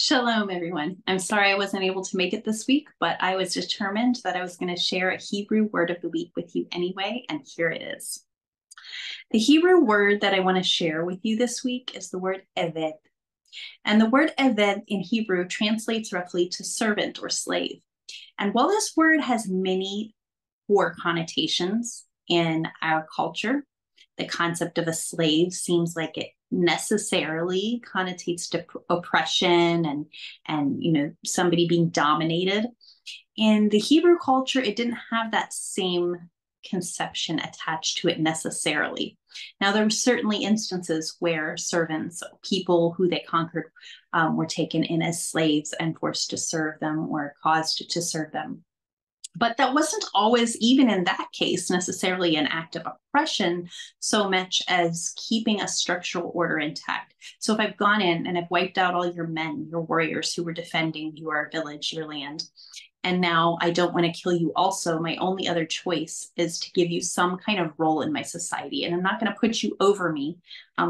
Shalom, everyone. I'm sorry I wasn't able to make it this week, but I was determined that I was going to share a Hebrew word of the week with you anyway, and here it is. The Hebrew word that I want to share with you this week is the word eved. And the word eved in Hebrew translates roughly to servant or slave. And while this word has many poor connotations in our culture, the concept of a slave seems like it necessarily connotates to oppression and somebody being dominated. In the Hebrew culture, it didn't have that same conception attached to it necessarily. Now, there were certainly instances where servants, people who they conquered, were taken in as slaves and forced to serve them or caused to serve them. But that wasn't always, even in that case, necessarily an act of oppression so much as keeping a structural order intact. So if I've gone in and I've wiped out all your men, your warriors who were defending your village, your land, and now I don't want to kill you also, my only other choice is to give you some kind of role in my society. And I'm not going to put you over me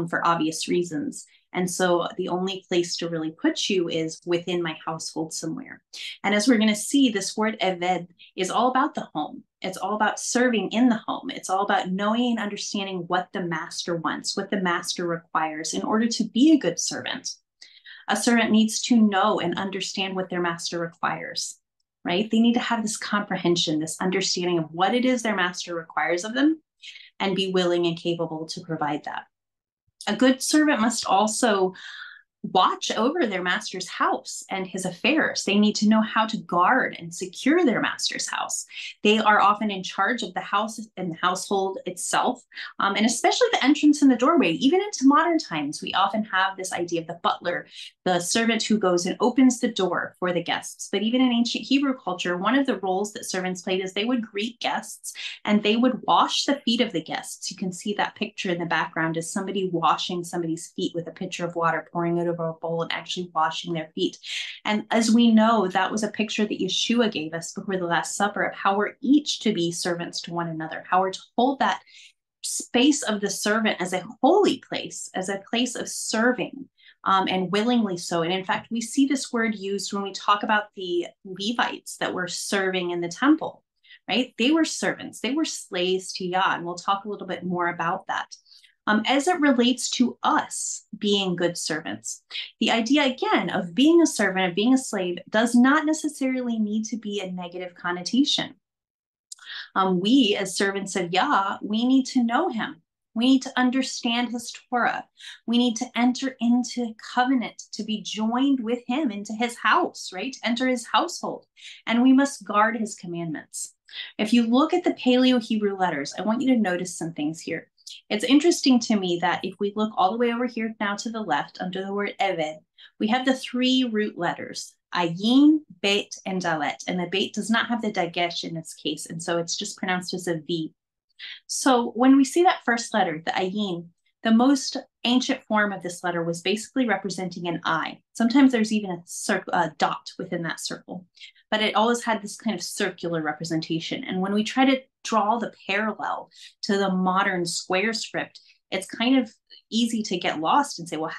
for obvious reasons. And so the only place to really put you is within my household somewhere. And as we're going to see, this word eved is all about the home. It's all about serving in the home. It's all about knowing and understanding what the master wants, what the master requires in order to be a good servant. A servant needs to know and understand what their master requires, right? They need to have this comprehension, this understanding of what it is their master requires of them and be willing and capable to provide that. A good servant must also watch over their master's house and his affairs. They need to know how to guard and secure their master's house. They are often in charge of the house and the household itself, and especially the entrance and the doorway. Even into modern times, we often have this idea of the butler, the servant who goes and opens the door for the guests. But even in ancient Hebrew culture, one of the roles that servants played is they would greet guests and they would wash the feet of the guests. You can see that picture in the background as somebody washing somebody's feet with a pitcher of water, pouring it over a bowl and actually washing their feet. And as we know, that was a picture that Yeshua gave us before the Last Supper of how we're each to be servants to one another, how we're to hold that space of the servant as a holy place, as a place of serving, and willingly so. And in fact, we see this word used when we talk about the Levites that were serving in the temple, right? They were servants, they were slaves to Yah, and we'll talk a little bit more about that. As it relates to us being good servants, the idea again of being a servant, of being a slave, does not necessarily need to be a negative connotation. We, as servants of Yah, we need to know him. We need to understand his Torah. We need to enter into covenant to be joined with him into his house, right? Enter his household. And we must guard his commandments. If you look at the Paleo Hebrew letters, I want you to notice some things here. It's interesting to me that if we look all the way over here now to the left under the word Eved, we have the three root letters, Ayin, Bet, and Dalet. And the Bet does not have the Dagesh in this case, and so it's just pronounced as a V. So when we see that first letter, the Ayin, the most ancient form of this letter was basically representing an eye. Sometimes there's even a dot within that circle, but it always had this kind of circular representation. And when we try to draw the parallel to the modern square script, it's kind of easy to get lost and say, well,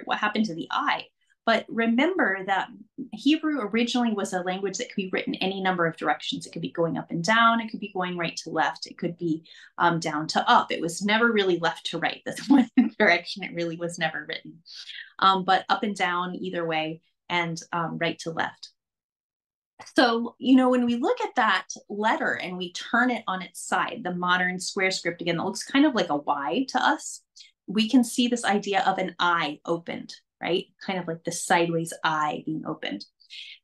what happened to the eye? But remember that Hebrew originally was a language that could be written any number of directions. It could be going up and down. It could be going right to left. It could be down to up. It was never really left to right. That's one direction it really was never written. But up and down either way and right to left. So, when we look at that letter and we turn it on its side, the modern square script, again, it looks kind of like a Y to us. We can see this idea of an eye opened, right? Kind of like the sideways eye being opened.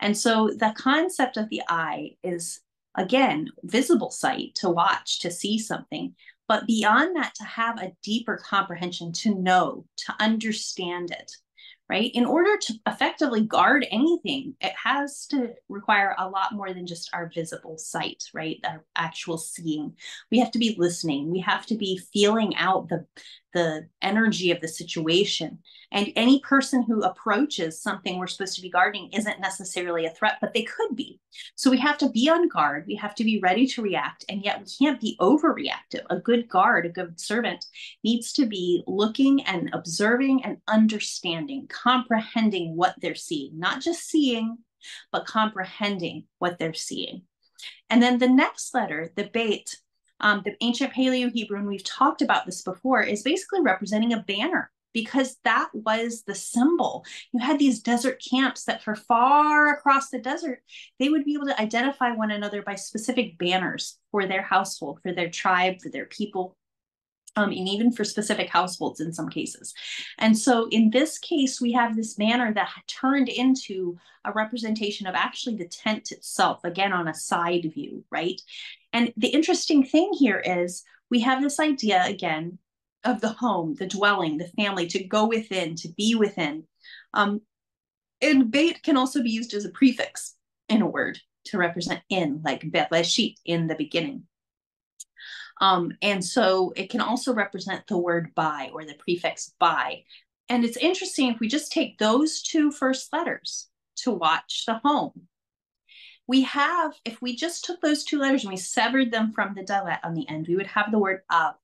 And so the concept of the eye is, again, visible sight, to watch, to see something. But beyond that, to have a deeper comprehension, to know, to understand it, right? In order to effectively guard anything, it has to require a lot more than just our visible sight, right? Our actual seeing. We have to be listening. We have to be feeling out the energy of the situation. And any person who approaches something we're supposed to be guarding isn't necessarily a threat, but they could be. So we have to be on guard. We have to be ready to react, and yet we can't be overreactive. A good guard, a good servant needs to be looking and observing and understanding, comprehending what they're seeing, not just seeing, but comprehending what they're seeing. And then the next letter, the bet, the ancient Paleo-Hebrew, and we've talked about this before, is basically representing a banner, because that was the symbol. You had these desert camps that for far across the desert, they would be able to identify one another by specific banners for their household, for their tribe, for their people. And even for specific households in some cases. And so in this case, we have this banner that turned into a representation of actually the tent itself, again, on a side view, right? And the interesting thing here is we have this idea, again, of the home, the dwelling, the family, to go within, to be within. And beit can also be used as a prefix in a word to represent in, like bereshit, in the beginning. And so it can also represent the word by, or the prefix by. And it's interesting, if we just take those two first letters to watch the home, we have, if we just took those two letters and we severed them from the dalet on the end, we would have the word av,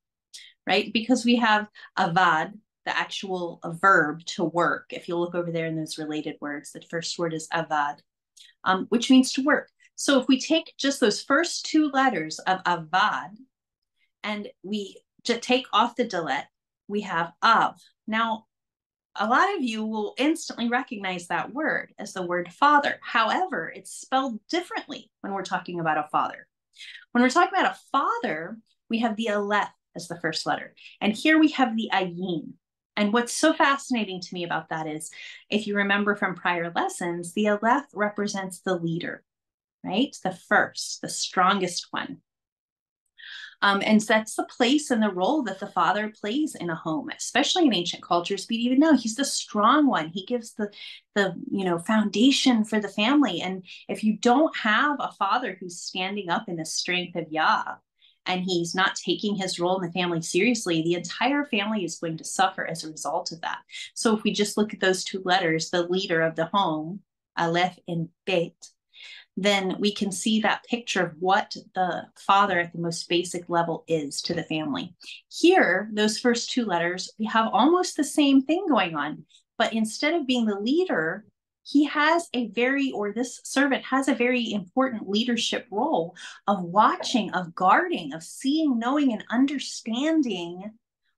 right? Because we have avad, the actual verb to work. If you look over there in those related words, the first word is avad, which means to work. So if we take just those first two letters of avad, and we just take off the dalet, we have av. Now, a lot of you will instantly recognize that word as the word father. However, it's spelled differently when we're talking about a father. When we're talking about a father, we have the aleph as the first letter. And here we have the ayin. And what's so fascinating to me about that is, if you remember from prior lessons, the aleph represents the leader, right? The first, the strongest one. And that's the place and the role that the father plays in a home, especially in ancient cultures. We even know he's the strong one. He gives the foundation for the family. And if you don't have a father who's standing up in the strength of Yah, and he's not taking his role in the family seriously, the entire family is going to suffer as a result of that. So if we just look at those two letters, the leader of the home, aleph and bet, then we can see that picture of what the father at the most basic level is to the family. Here, those first two letters, we have almost the same thing going on, but instead of being the leader, he has this servant has a very important leadership role of watching, of guarding, of seeing, knowing, and understanding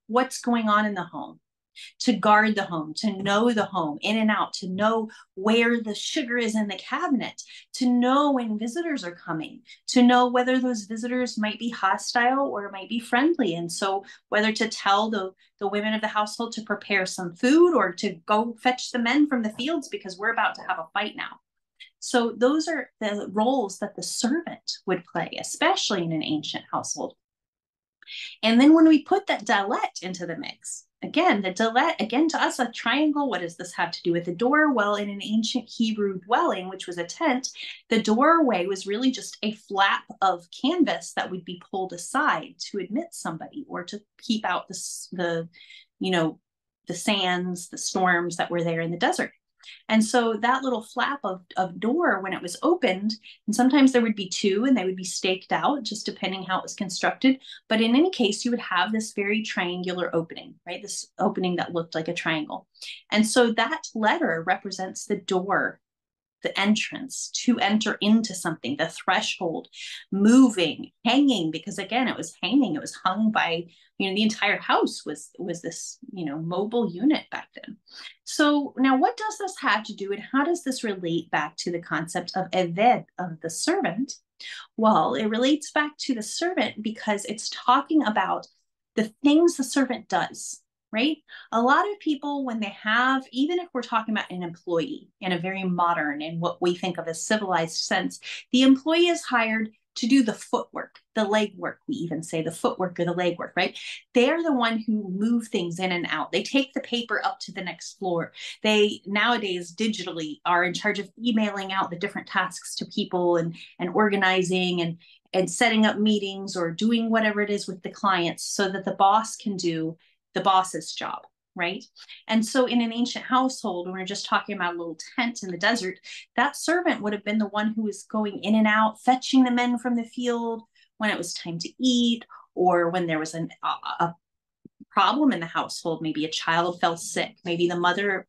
what's going on in the home. To guard the home, to know the home in and out, to know where the sugar is in the cabinet, to know when visitors are coming, to know whether those visitors might be hostile or might be friendly. And so whether to tell the women of the household to prepare some food or to go fetch the men from the fields because we're about to have a fight now. So those are the roles that the servant would play, especially in an ancient household. And then when we put that dalet into the mix, again, the dalet, again, to us, a triangle, what does this have to do with the door? Well, in an ancient Hebrew dwelling, which was a tent, the doorway was really just a flap of canvas that would be pulled aside to admit somebody or to keep out the sands, the storms that were there in the desert. And so that little flap of door, when it was opened, and sometimes there would be two and they would be staked out, just depending how it was constructed. But in any case, you would have this very triangular opening, right? This opening that looked like a triangle. And so that letter represents the door, the entrance to enter into something, the threshold, moving, hanging, because again, it was hanging, it was hung by, the entire house was this, mobile unit back then. So now what does this have to do and how does this relate back to the concept of eved, of the servant? Well, it relates back to the servant because it's talking about the things the servant does. Right? A lot of people, when they have, even if we're talking about an employee in a very modern and what we think of as civilized sense, the employee is hired to do the footwork, the legwork, we even say the footwork or the legwork, right? They're the one who move things in and out. They take the paper up to the next floor. They nowadays digitally are in charge of emailing out the different tasks to people and organizing and setting up meetings or doing whatever it is with the clients so that the boss can do the boss's job, right? And so in an ancient household, when we're just talking about a little tent in the desert, that servant would have been the one who was going in and out, fetching the men from the field when it was time to eat, or when there was a problem in the household. Maybe a child fell sick, maybe the mother,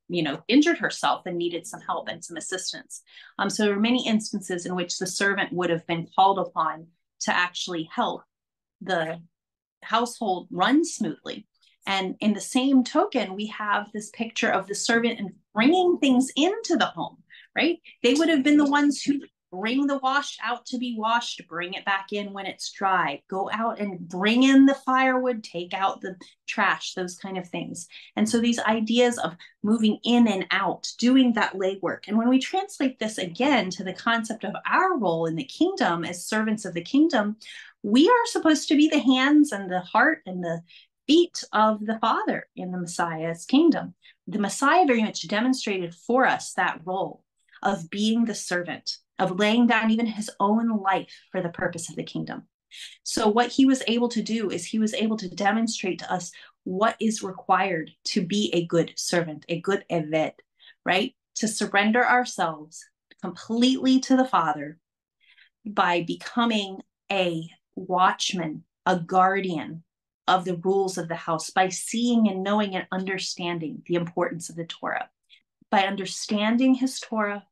injured herself and needed some help and some assistance. So there were many instances in which the servant would have been called upon to actually help the household run smoothly. And in the same token, we have this picture of the servant and bringing things into the home, right? They would have been the ones who bring the wash out to be washed, bring it back in when it's dry, go out and bring in the firewood, take out the trash, those kind of things. And so these ideas of moving in and out, doing that legwork. And when we translate this again to the concept of our role in the kingdom as servants of the kingdom, we are supposed to be the hands and the heart and the feet of the Father in the Messiah's kingdom. The Messiah very much demonstrated for us that role of being the servant, of laying down even his own life for the purpose of the kingdom. So what he was able to do is he was able to demonstrate to us what is required to be a good servant, a good eved, right? To surrender ourselves completely to the Father by becoming a watchman, a guardian of the rules of the house, by seeing and knowing and understanding the importance of the Torah. By understanding his Torah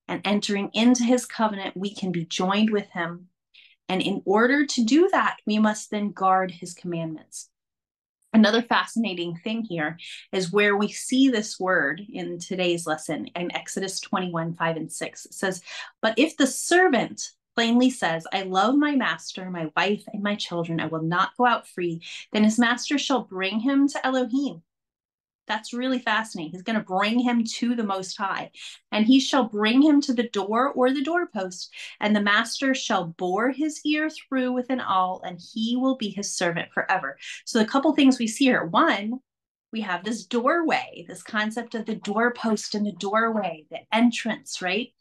and entering into his covenant, we can be joined with him. And in order to do that, we must then guard his commandments. Another fascinating thing here is where we see this word in today's lesson in Exodus 21, 5 and 6. It says, but if the servant plainly says, I love my master, my wife, and my children, I will not go out free, then his master shall bring him to Elohim. That's really fascinating. He's going to bring him to the Most High, and he shall bring him to the door or the doorpost, and the master shall bore his ear through with an awl, and he will be his servant forever. So a couple things we see here. One, we have this doorway, this concept of the doorpost and the doorway, the entrance, right?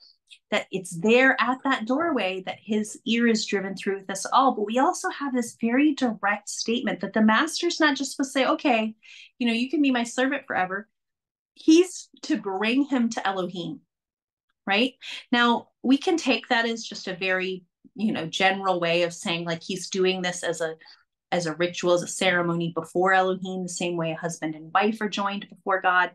That it's there at that doorway that his ear is driven through with us all. But we also have this very direct statement that the master's not just supposed to say, okay, you can be my servant forever. He's to bring him to Elohim, right? Now, we can take that as just a very, general way of saying like he's doing this as a ritual, as a ceremony before Elohim, the same way a husband and wife are joined before God.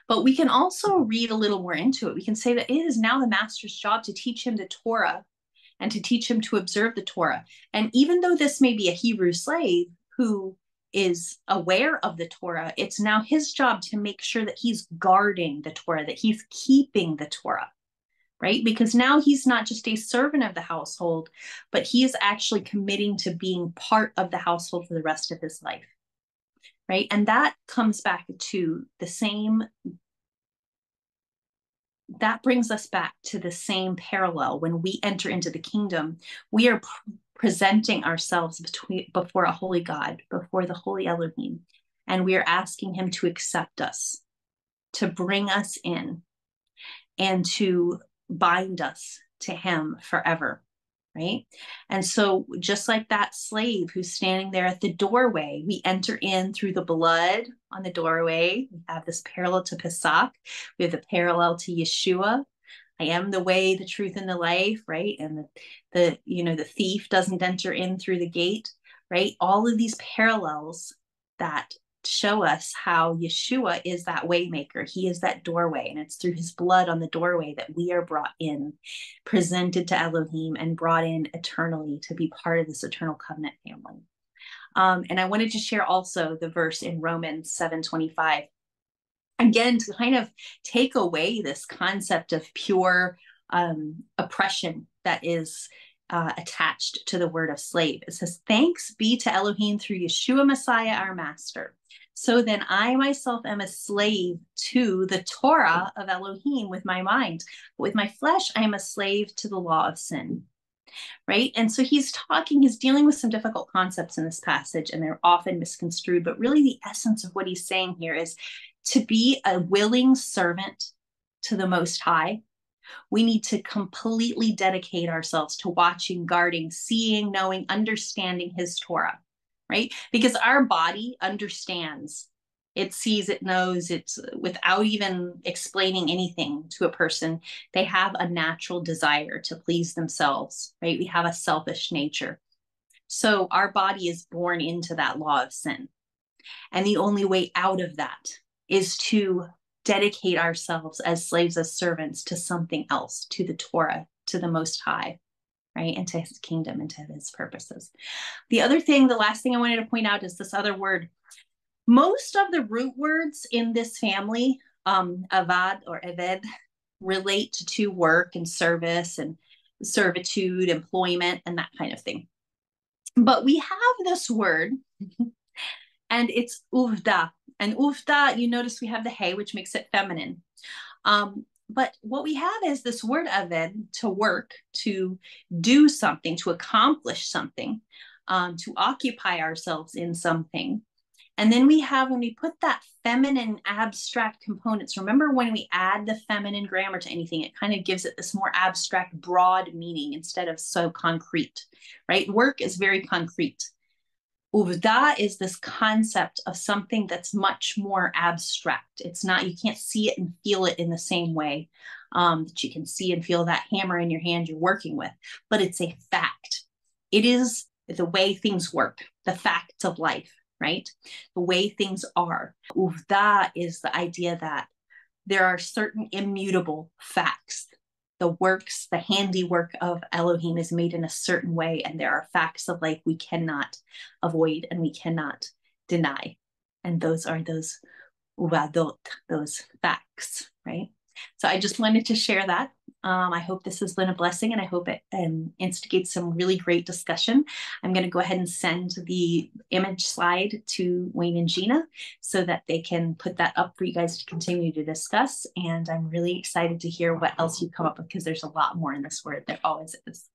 But we can also read a little more into it. We can say that it is now the master's job to teach him the Torah and to teach him to observe the Torah. And even though this may be a Hebrew slave who is aware of the Torah, it's now his job to make sure that he's guarding the Torah, that he's keeping the Torah, right? Because now he's not just a servant of the household, but he is actually committing to being part of the household for the rest of his life. Right. And that comes back to the same, that brings us back to the same parallel. When we enter into the kingdom, we are presenting ourselves before a holy God, before the holy Elohim, and we are asking him to accept us, to bring us in, and to bind us to him forever. Right? And so just like that slave who's standing there at the doorway, we enter in through the blood on the doorway. We have this parallel to Pesach. We have the parallel to Yeshua. I am the way, the truth, and the life, right? And the thief doesn't enter in through the gate, right? All of these parallels that show us how Yeshua is that waymaker. He is that doorway, and it's through his blood on the doorway that we are brought in, presented to Elohim, and brought in eternally to be part of this eternal covenant family. And I wanted to share also the verse in Romans 7:25, again, to kind of take away this concept of pure oppression that is attached to the word of slave. It says, thanks be to Elohim through Yeshua Messiah, our master. So then I myself am a slave to the Torah of Elohim with my mind. But with my flesh, I am a slave to the law of sin. Right? And so he's dealing with some difficult concepts in this passage, and they're often misconstrued. But really the essence of what he's saying here is to be a willing servant to the Most High. We need to completely dedicate ourselves to watching, guarding, seeing, knowing, understanding his Torah, right? Because our body understands. It sees, it knows, it's without even explaining anything to a person. They have a natural desire to please themselves, right? We have a selfish nature. So our body is born into that law of sin. And the only way out of that is to dedicate ourselves as slaves, as servants to something else, to the Torah, to the Most High, right? And to his kingdom and to his purposes. The other thing, the last thing I wanted to point out is this other word. Most of the root words in this family, avad or eved, relate to work and service and servitude, employment, and that kind of thing. But we have this word, and it's uvda. And uvda, you notice we have the hey, which makes it feminine. But what we have is this word aved, to work, to do something, to accomplish something, to occupy ourselves in something. And then we have, when we put that feminine abstract components, remember when we add the feminine grammar to anything, it kind of gives it this more abstract, broad meaning instead of so concrete, right? Work is very concrete. Uvda is this concept of something that's much more abstract. It's not, you can't see it and feel it in the same way that you can see and feel that hammer in your hand you're working with, but it's a fact. It is the way things work, the facts of life, right? The way things are. Uvda is the idea that there are certain immutable facts. The works, the handiwork of Elohim is made in a certain way, and there are facts of life we cannot avoid and we cannot deny. And those are those uvadot, those facts, right? So I just wanted to share that. I hope this has been a blessing, and I hope it instigates some really great discussion. I'm going to go ahead and send the image slide to Wayne and Gina so that they can put that up for you guys to continue to discuss. And I'm really excited to hear what else you come up with, because there's a lot more in this word. There always is.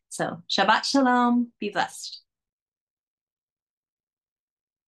So Shabbat Shalom. Be blessed.